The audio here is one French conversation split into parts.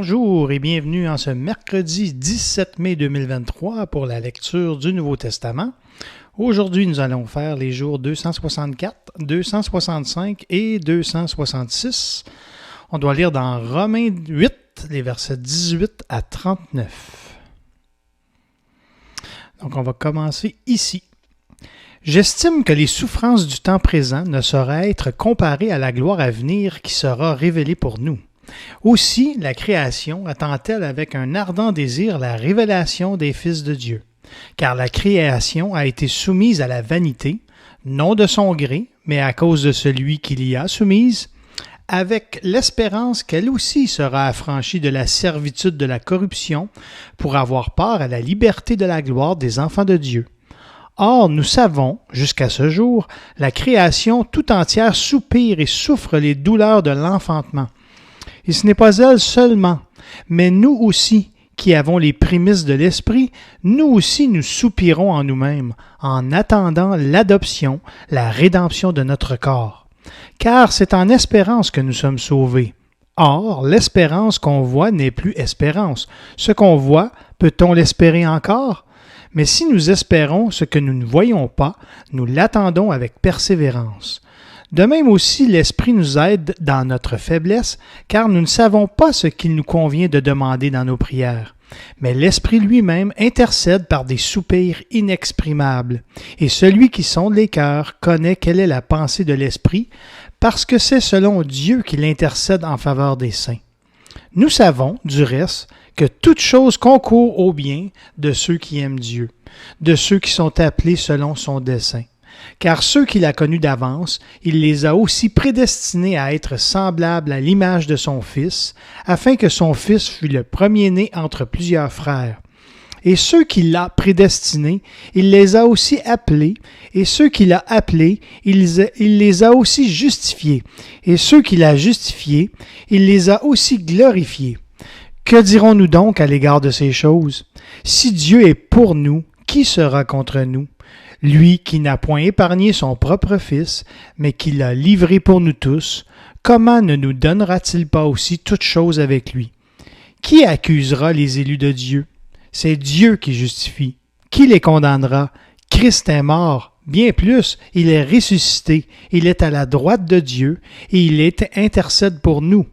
Bonjour et bienvenue en ce mercredi 17 mai 2023 pour la lecture du Nouveau Testament. Aujourd'hui, nous allons faire les jours 264, 265 et 266. On doit lire dans Romains 8, les versets 18 à 39. Donc, on va commencer ici. J'estime que les souffrances du temps présent ne sauraient être comparées à la gloire à venir qui sera révélée pour nous. Aussi, la création attend-elle avec un ardent désir la révélation des fils de Dieu. Car la création a été soumise à la vanité, non de son gré, mais à cause de celui qui l'y a soumise, avec l'espérance qu'elle aussi sera affranchie de la servitude de la corruption pour avoir part à la liberté de la gloire des enfants de Dieu. Or, nous savons, jusqu'à ce jour, la création tout entière soupire et souffre les douleurs de l'enfantement. Et ce n'est pas elle seulement, mais nous aussi, qui avons les prémices de l'Esprit, nous aussi nous soupirons en nous-mêmes, en attendant l'adoption, la rédemption de notre corps. Car c'est en espérance que nous sommes sauvés. Or, l'espérance qu'on voit n'est plus espérance. Ce qu'on voit, peut-on l'espérer encore? Mais si nous espérons ce que nous ne voyons pas, nous l'attendons avec persévérance. De même aussi, l'Esprit nous aide dans notre faiblesse, car nous ne savons pas ce qu'il nous convient de demander dans nos prières. Mais l'Esprit lui-même intercède par des soupirs inexprimables. Et celui qui sonde les cœurs connaît quelle est la pensée de l'Esprit, parce que c'est selon Dieu qu'il intercède en faveur des saints. Nous savons, du reste, que toute chose concourt au bien de ceux qui aiment Dieu, de ceux qui sont appelés selon son dessein. Car ceux qu'il a connus d'avance, il les a aussi prédestinés à être semblables à l'image de son Fils, afin que son Fils fût le premier-né entre plusieurs frères. Et ceux qu'il a prédestinés, il les a aussi appelés, et ceux qu'il a appelés, il les a aussi justifiés, et ceux qu'il a justifiés, il les a aussi glorifiés. Que dirons-nous donc à l'égard de ces choses? Si Dieu est pour nous, qui sera contre nous? Lui qui n'a point épargné son propre Fils, mais qui l'a livré pour nous tous, comment ne nous donnera-t-il pas aussi toutes choses avec lui? Qui accusera les élus de Dieu? C'est Dieu qui justifie. Qui les condamnera? Christ est mort. Bien plus, il est ressuscité. Il est à la droite de Dieu et il intercède pour nous.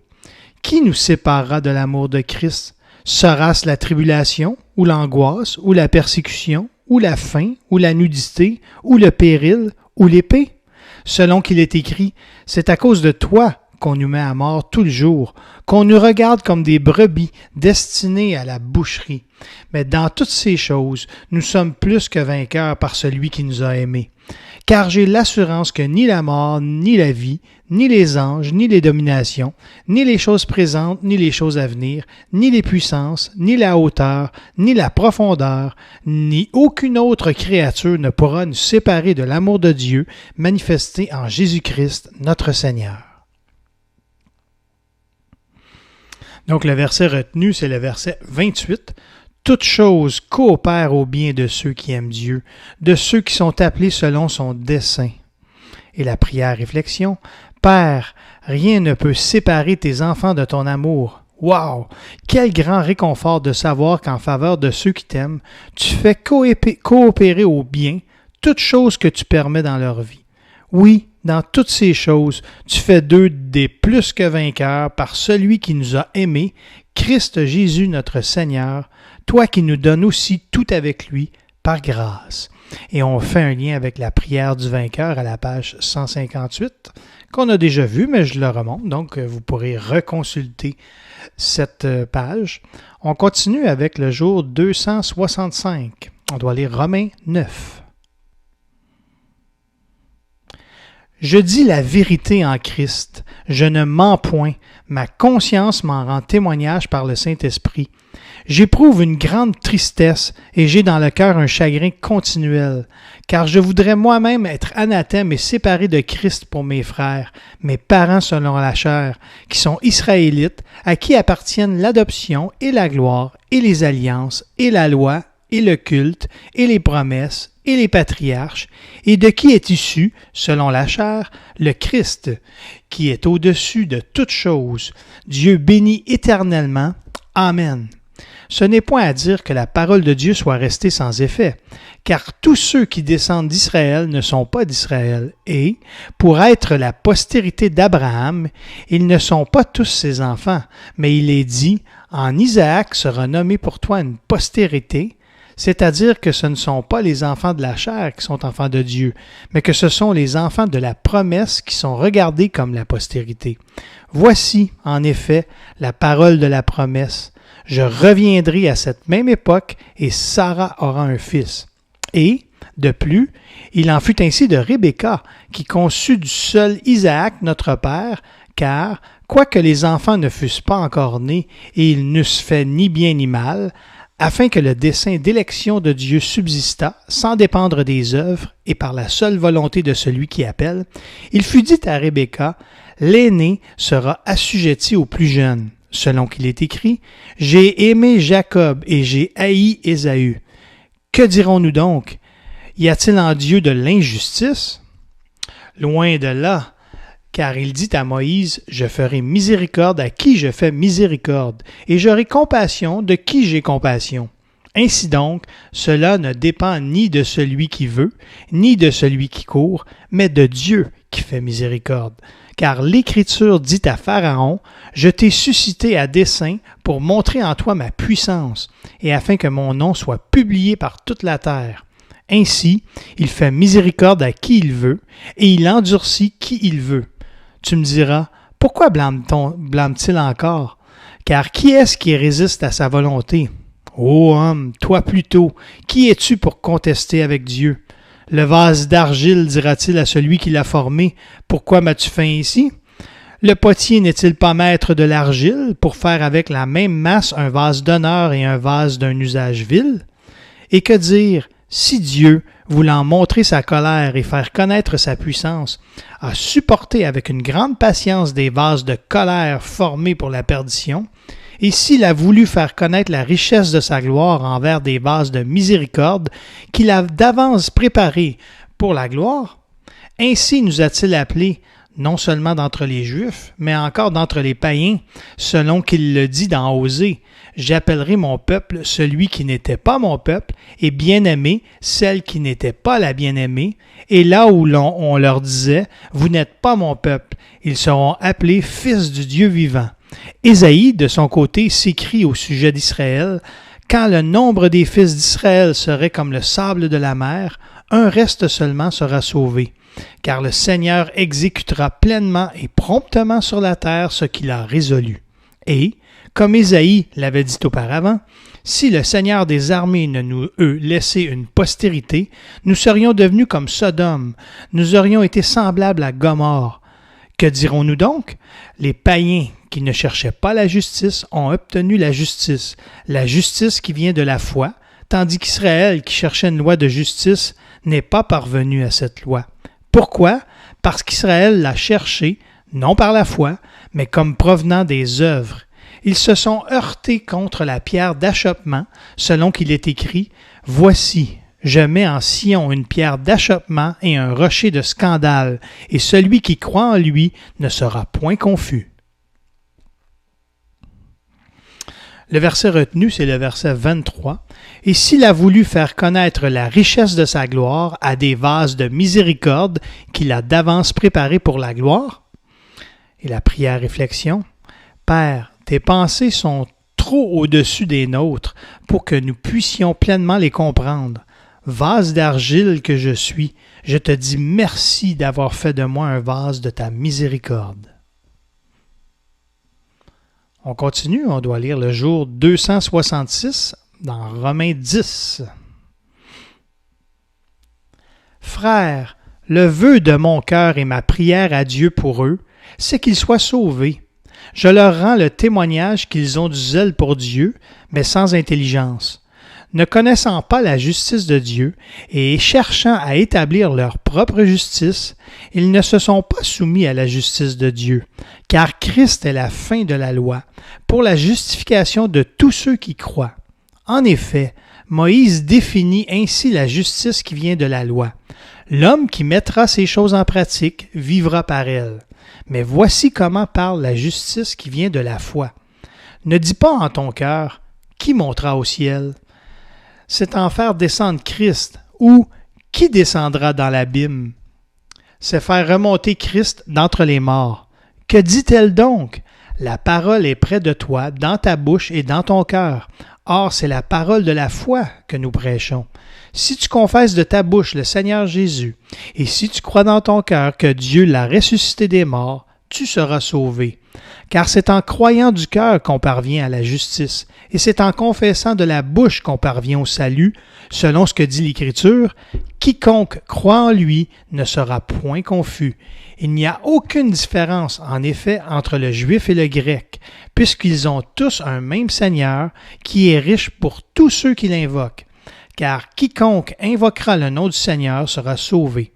Qui nous séparera de l'amour de Christ? Sera-ce la tribulation, ou l'angoisse, ou la persécution, ou la faim, ou la nudité, ou le péril, ou l'épée? Selon qu'il est écrit, c'est à cause de toi qu'on nous met à mort tout le jour, qu'on nous regarde comme des brebis destinées à la boucherie. Mais dans toutes ces choses, nous sommes plus que vainqueurs par celui qui nous a aimés. Car j'ai l'assurance que ni la mort, ni la vie, ni les anges, ni les dominations, ni les choses présentes, ni les choses à venir, ni les puissances, ni la hauteur, ni la profondeur, ni aucune autre créature ne pourra nous séparer de l'amour de Dieu manifesté en Jésus-Christ, notre Seigneur. Donc le verset retenu, c'est le verset 28. Toute chose coopère au bien de ceux qui aiment Dieu, de ceux qui sont appelés selon son dessein. Et la prière réflexion, Père, rien ne peut séparer tes enfants de ton amour. Wow! Quel grand réconfort de savoir qu'en faveur de ceux qui t'aiment, tu fais coopérer au bien toutes choses que tu permets dans leur vie. Oui, dans toutes ces choses, tu fais d'eux des plus que vainqueurs par celui qui nous a aimés, Christ Jésus notre Seigneur, toi qui nous donnes aussi tout avec lui par grâce. Et on fait un lien avec la prière du vainqueur à la page 158, qu'on a déjà vu, mais je le remonte, donc vous pourrez reconsulter cette page. On continue avec le jour 265. On doit lire Romains 9. Je dis la vérité en Christ, je ne mens point, ma conscience m'en rend témoignage par le Saint-Esprit. J'éprouve une grande tristesse et j'ai dans le cœur un chagrin continuel, car je voudrais moi-même être anathème et séparé de Christ pour mes frères, mes parents selon la chair, qui sont israélites, à qui appartiennent l'adoption et la gloire et les alliances et la loi et le culte et les promesses et les patriarches, et de qui est issu, selon la chair, le Christ, qui est au-dessus de toutes choses, Dieu béni éternellement. Amen. Ce n'est point à dire que la parole de Dieu soit restée sans effet, car tous ceux qui descendent d'Israël ne sont pas d'Israël, et, pour être la postérité d'Abraham, ils ne sont pas tous ses enfants, mais il est dit, en Isaac sera nommé pour toi une postérité, c'est-à-dire que ce ne sont pas les enfants de la chair qui sont enfants de Dieu, mais que ce sont les enfants de la promesse qui sont regardés comme la postérité. Voici, en effet, la parole de la promesse. Je reviendrai à cette même époque et Sarah aura un fils. Et, de plus, il en fut ainsi de Rebecca, qui conçut du seul Isaac notre père, car, quoique les enfants ne fussent pas encore nés et ils n'eussent fait ni bien ni mal, afin que le dessein d'élection de Dieu subsistât, sans dépendre des œuvres et par la seule volonté de celui qui appelle, il fut dit à Rebecca, l'aîné sera assujetti au plus jeune. Selon qu'il est écrit, « J'ai aimé Jacob et j'ai haï Ésaü. » Que dirons-nous donc? Y a-t-il en Dieu de l'injustice? Loin de là, car il dit à Moïse, « Je ferai miséricorde à qui je fais miséricorde, et j'aurai compassion de qui j'ai compassion. » Ainsi donc, cela ne dépend ni de celui qui veut, ni de celui qui court, mais de Dieu qui fait miséricorde. Car l'Écriture dit à Pharaon, « Je t'ai suscité à dessein pour montrer en toi ma puissance, et afin que mon nom soit publié par toute la terre. » Ainsi, il fait miséricorde à qui il veut, et il endurcit qui il veut. Tu me diras, pourquoi blâme-t-il encore? Car qui est-ce qui résiste à sa volonté? Ô homme, toi plutôt, qui es-tu pour contester avec Dieu? Le vase d'argile dira-t-il à celui qui l'a formé, « Pourquoi m'as-tu fait ainsi? » Le potier n'est-il pas maître de l'argile pour faire avec la même masse un vase d'honneur et un vase d'un usage vil? Et que dire, si Dieu, voulant montrer sa colère et faire connaître sa puissance, a supporté avec une grande patience des vases de colère formés pour la perdition, et s'il a voulu faire connaître la richesse de sa gloire envers des vases de miséricorde qu'il a d'avance préparés pour la gloire, ainsi nous a-t-il appelés, non seulement d'entre les Juifs, mais encore d'entre les païens, selon qu'il le dit dans Osée, « J'appellerai mon peuple celui qui n'était pas mon peuple, et bien-aimé celle qui n'était pas la bien-aimée, et là où on leur disait, « Vous n'êtes pas mon peuple », ils seront appelés fils du Dieu vivant. » Ésaïe, de son côté, s'écrie au sujet d'Israël, « Quand le nombre des fils d'Israël serait comme le sable de la mer, un reste seulement sera sauvé. Car le Seigneur exécutera pleinement et promptement sur la terre ce qu'il a résolu. » Et, comme Ésaïe l'avait dit auparavant, si le Seigneur des armées ne nous eût laissé une postérité, nous serions devenus comme Sodome, nous aurions été semblables à Gomorrhe. Que dirons-nous donc? Les païens qui ne cherchaient pas la justice ont obtenu la justice qui vient de la foi, tandis qu'Israël, qui cherchait une loi de justice, n'est pas parvenu à cette loi. Pourquoi? Parce qu'Israël l'a cherché, non par la foi, mais comme provenant des œuvres. Ils se sont heurtés contre la pierre d'achoppement, selon qu'il est écrit, « Voici, je mets en Sion une pierre d'achoppement et un rocher de scandale, et celui qui croit en lui ne sera point confus. » Le verset retenu, c'est le verset 23. « Et s'il a voulu faire connaître la richesse de sa gloire à des vases de miséricorde qu'il a d'avance préparés pour la gloire. » Et la prière réflexion. « Père, tes pensées sont trop au-dessus des nôtres pour que nous puissions pleinement les comprendre. Vase d'argile que je suis, je te dis merci d'avoir fait de moi un vase de ta miséricorde. » On continue, on doit lire le jour 266 dans Romains 10. « Frères, le vœu de mon cœur et ma prière à Dieu pour eux, c'est qu'ils soient sauvés. Je leur rends le témoignage qu'ils ont du zèle pour Dieu, mais sans intelligence. Ne connaissant pas la justice de Dieu et cherchant à établir leur propre justice, ils ne se sont pas soumis à la justice de Dieu, car Christ est la fin de la loi, pour la justification de tous ceux qui croient. En effet, Moïse définit ainsi la justice qui vient de la loi. L'homme qui mettra ces choses en pratique vivra par elles. Mais voici comment parle la justice qui vient de la foi. Ne dis pas en ton cœur, qui montera au ciel? C'est en faire descendre Christ, ou qui descendra dans l'abîme? C'est faire remonter Christ d'entre les morts. Que dit-elle donc? La parole est près de toi, dans ta bouche et dans ton cœur. Or, c'est la parole de la foi que nous prêchons. Si tu confesses de ta bouche le Seigneur Jésus, et si tu crois dans ton cœur que Dieu l'a ressuscité des morts, tu seras sauvé. Car c'est en croyant du cœur qu'on parvient à la justice, et c'est en confessant de la bouche qu'on parvient au salut, selon ce que dit l'Écriture, quiconque croit en lui ne sera point confus. Il n'y a aucune différence, en effet, entre le juif et le grec, puisqu'ils ont tous un même Seigneur, qui est riche pour tous ceux qui l'invoquent. Car quiconque invoquera le nom du Seigneur sera sauvé.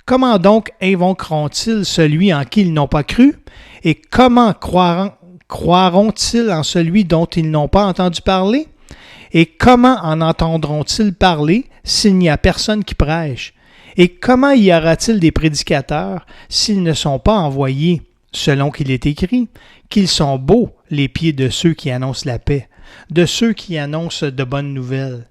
Comment donc invoqueront-ils celui en qui ils n'ont pas cru? Et comment croiront-ils en celui dont ils n'ont pas entendu parler? Et comment en entendront-ils parler s'il n'y a personne qui prêche? Et comment y aura-t-il des prédicateurs s'ils ne sont pas envoyés, selon qu'il est écrit, qu'ils sont beaux les pieds de ceux qui annoncent la paix, de ceux qui annoncent de bonnes nouvelles?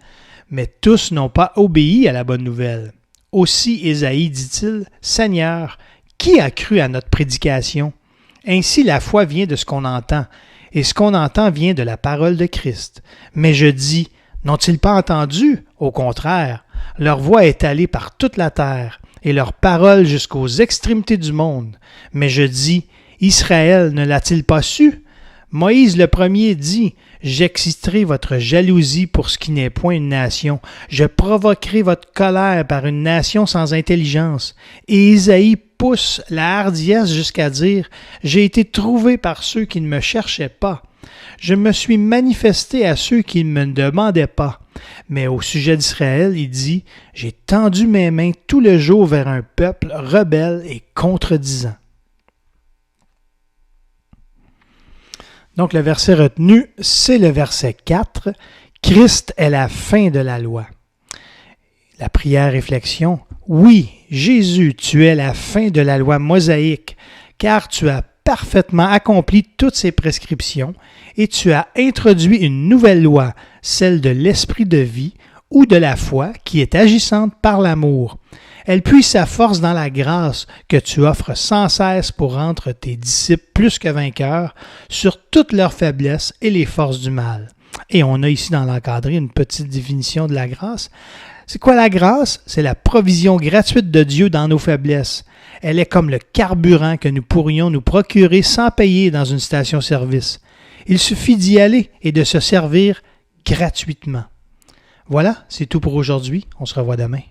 Mais tous n'ont pas obéi à la bonne nouvelle. Aussi Ésaïe dit-il, « Seigneur, qui a cru à notre prédication? » Ainsi la foi vient de ce qu'on entend, et ce qu'on entend vient de la parole de Christ. Mais je dis, n'ont-ils pas entendu? Au contraire, leur voix est allée par toute la terre, et leur parole jusqu'aux extrémités du monde. Mais je dis, Israël ne l'a-t-il pas su? Moïse le premier dit, « J'exciterai votre jalousie pour ce qui n'est point une nation. Je provoquerai votre colère par une nation sans intelligence. » Et Isaïe pousse la hardiesse jusqu'à dire, « J'ai été trouvé par ceux qui ne me cherchaient pas. Je me suis manifesté à ceux qui ne me demandaient pas. » Mais au sujet d'Israël, il dit, « J'ai tendu mes mains tout le jour vers un peuple rebelle et contredisant. » Donc, le verset retenu, c'est le verset 4. « Christ est la fin de la loi. » La prière réflexion. « Oui, Jésus, tu es la fin de la loi mosaïque, car tu as parfaitement accompli toutes ses prescriptions et tu as introduit une nouvelle loi, celle de l'esprit de vie ou de la foi qui est agissante par l'amour. Elle puise sa force dans la grâce que tu offres sans cesse pour rendre tes disciples plus que vainqueurs sur toutes leurs faiblesses et les forces du mal. » Et on a ici dans l'encadré une petite définition de la grâce. C'est quoi la grâce? C'est la provision gratuite de Dieu dans nos faiblesses. Elle est comme le carburant que nous pourrions nous procurer sans payer dans une station-service. Il suffit d'y aller et de se servir gratuitement. Voilà, c'est tout pour aujourd'hui. On se revoit demain.